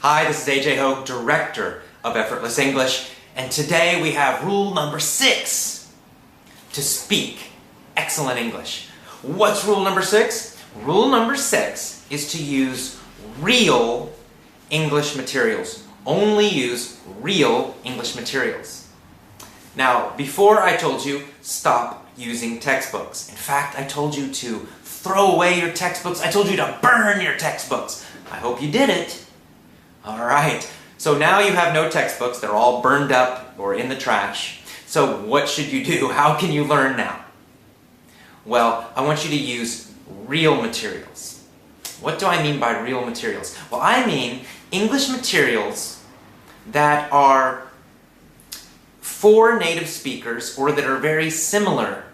Hi, this is AJ Hogue, Director of Effortless English, and today we have rule number 6 to speak excellent English. What's rule number 6? Rule number 6 is to use real English materials. Only use real English materials. Now, before I told you, stop using textbooks. In fact, I told you to throw away your textbooks. I told you to burn your textbooks. I hope you did it. Alright, so now you have no textbooks. They're all burned up or in the trash. So what should you do? How can you learn now? Well, I want you to use real materials. What do I mean by real materials? Well, I mean English materials that are for native speakers or that are very similar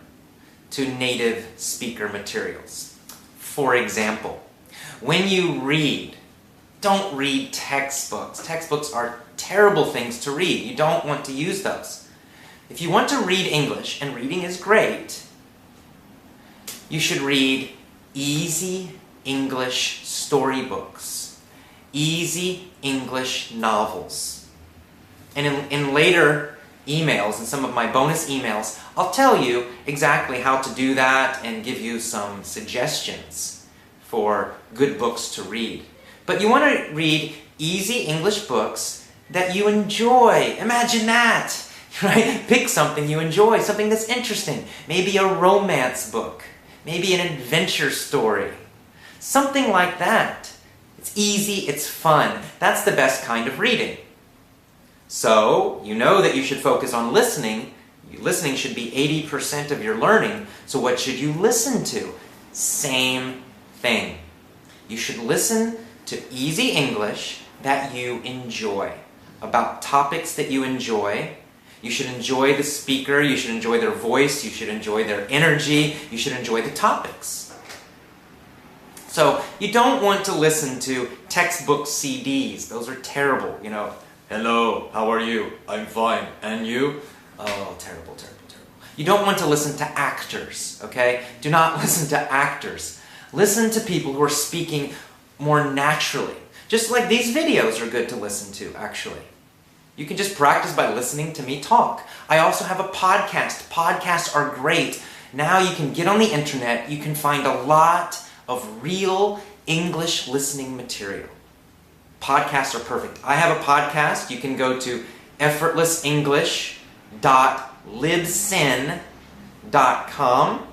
to native speaker materials. For example, when you read, don't read textbooks. Textbooks are terrible things to read. You don't want to use those. If you want to read English, and reading is great, you should read easy English storybooks, easy English novels. And in later emails, in some of my bonus emails, I'll tell you exactly how to do that and give you some suggestions for good books to read. But you want to read easy English books that you enjoy. Imagine that, right? Pick something you enjoy, something that's interesting. Maybe a romance book, maybe an adventure story, something like that. It's easy, it's fun. That's the best kind of reading. So, you know that you should focus on listening. Listening should be 80% of your learning. So what should you listen to? Same thing. You should listen to easy English that you enjoy, about topics that you enjoy. You should enjoy the speaker, you should enjoy their voice, you should enjoy their energy, you should enjoy the topics. So you don't want to listen to textbook CDs. Those are terrible, you know. Hello, how are you? I'm fine. And you? Oh, terrible, terrible, terrible. You don't want to listen to actors, okay? Do not listen to actors. Listen to people who are speaking more naturally. Just like these videos are good to listen to, actually. You can just practice by listening to me talk. I also have a podcast. Podcasts are great. Now you can get on the internet, you can find a lot of real English listening material. Podcasts are perfect. I have a podcast. You can go to effortlessenglish.libsyn.com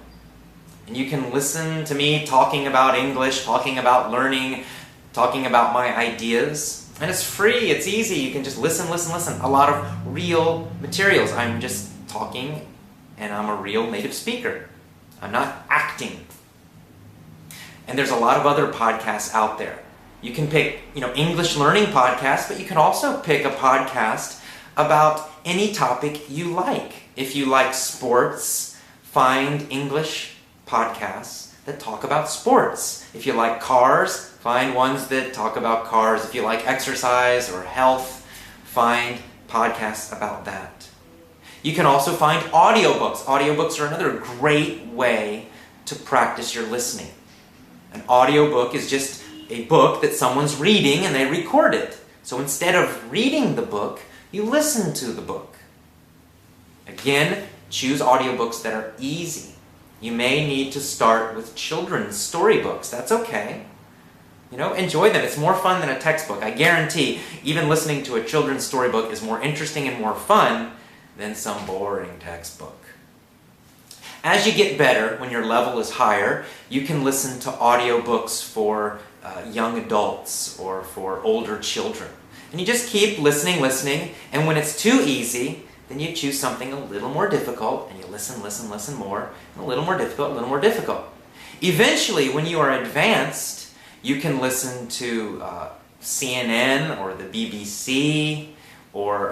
and you can listen to me talking about English, talking about learning, talking about my ideas. And it's free, it's easy. You can just listen. A lot of real materials. I'm just talking and I'm a real native speaker. I'm not acting. And there's a lot of other podcasts out there. You can pick, English learning podcasts, but you can also pick a podcast about any topic you like. If you like sports, find English podcasts that talk about sports. If you like cars, find ones that talk about cars. If you like exercise or health, find podcasts about that. You can also find audiobooks. Audiobooks are another great way to practice your listening. An audiobook is just a book that someone's reading and they record it. So instead of reading the book, you listen to the book. Again, choose audiobooks that are easy. You may need to start with children's storybooks. That's okay. Enjoy them. It's more fun than a textbook. I guarantee even listening to a children's storybook is more interesting and more fun than some boring textbook. As you get better, when your level is higher, you can listen to audiobooks for young adults or for older children. And you just keep listening, and when it's too easy, then you choose something a little more difficult, and you listen more, and a little more difficult. Eventually, when you are advanced, you can listen to CNN or the BBC or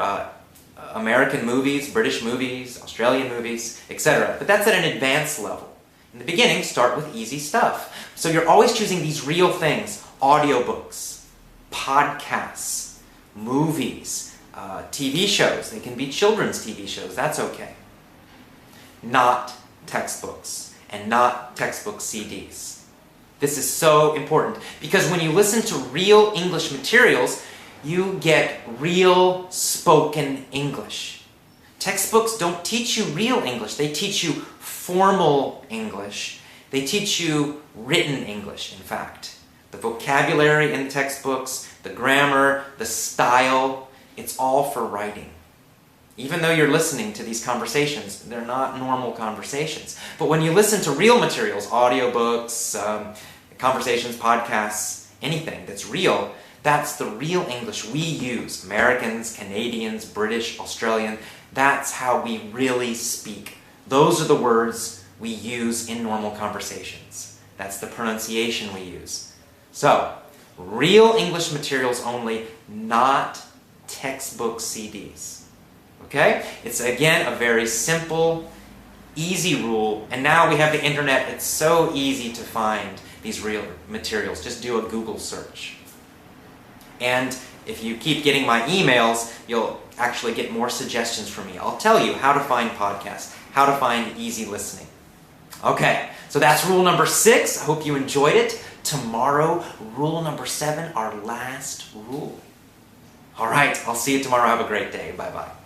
American movies, British movies, Australian movies, etc. But that's at an advanced level. In the beginning, start with easy stuff. So you're always choosing these real things: audiobooks, podcasts, movies, TV shows. They can be children's TV shows. That's okay. Not textbooks and not textbook CDs. This is so important because when you listen to real English materials, you get real spoken English. Textbooks don't teach you real English. They teach you formal English. They teach you written English, in fact. The vocabulary in textbooks, the grammar, the style, it's all for writing. Even though you're listening to these conversations, they're not normal conversations. But when you listen to real materials, audiobooks, conversations, podcasts, anything that's real, that's the real English we use. Americans, Canadians, British, Australian, that's how we really speak. Those are the words we use in normal conversations. That's the pronunciation we use. So, real English materials only, not textbook CDs. Okay? It's again a very simple, easy rule, and now we have the internet. It's so easy to find these real materials. Just do a Google search. And if you keep getting my emails, you'll actually get more suggestions from me. I'll tell you how to find podcasts, how to find easy listening. Okay, so that's rule number 6. I hope you enjoyed it. Tomorrow, rule number 7, our last rule. All right, I'll see you tomorrow. Have a great day. Bye-bye.